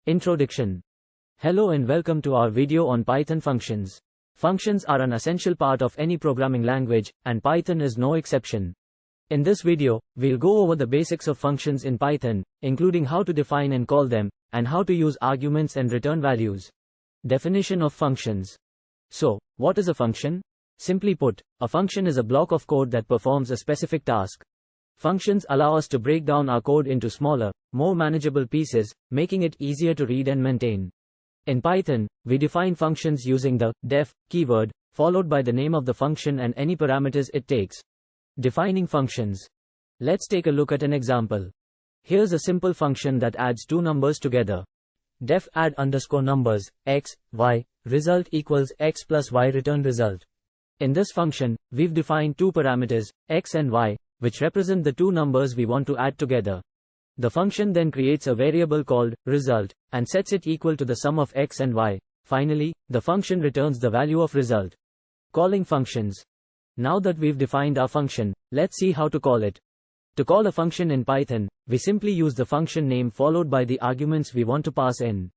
Introduction. Hello and welcome to our video on Python functions. Functions are an essential part of any programming language, and Python is no exception. In this video, we'll go over the basics of functions in Python, including how to define and call them, and how to use arguments and return values. Definition of functions. So, what is a function? Simply put, a function is a block of code that performs a specific task. Functions allow us to break down our code into smaller, more manageable pieces, making it easier to read and maintain. In Python, we define functions using the def keyword, followed by the name of the function and any parameters it takes. Defining functions. Let's take a look at an example. Here's a simple function that adds two numbers together. Def add underscore numbers, x, y, result equals x plus y return result. In this function, we've defined two parameters, x and y, which represent the two numbers we want to add together. The function then creates a variable called result, and sets it equal to the sum of x and y. Finally, the function returns the value of result. Calling functions. Now that we've defined our function, let's see how to call it. To call a function in Python, we simply use the function name followed by the arguments we want to pass in.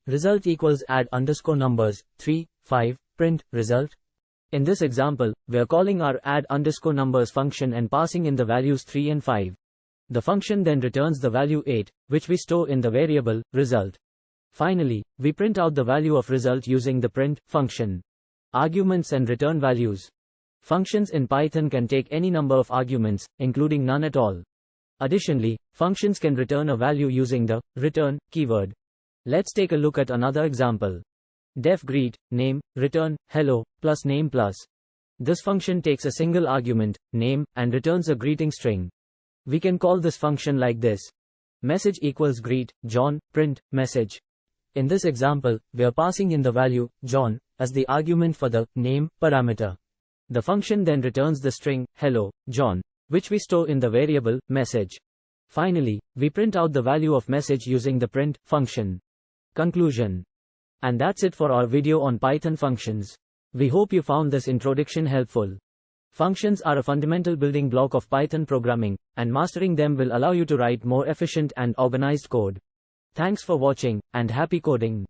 Result equals add underscore numbers, 3, 5, print result. In this example, we are calling our add underscore numbers function and passing in the values 3 and 5. The function then returns the value 8, which we store in the variable result. Finally, we print out the value of result using the print function. Arguments and return values. Functions in Python can take any number of arguments, including none at all. Additionally, functions can return a value using the return keyword. Let's take a look at another example. Def greet, name, return, hello, plus name plus. This function takes a single argument, name, and returns a greeting string. We can call this function like this. Message equals greet, John, print, message. In this example, we are passing in the value, John, as the argument for the name parameter. The function then returns the string, hello, John, which we store in the variable message. Finally, we print out the value of message using the print function. Conclusion. And that's it for our video on Python functions. We hope you found this introduction helpful. Functions are a fundamental building block of Python programming, and mastering them will allow you to write more efficient and organized code. Thanks for watching, and happy coding.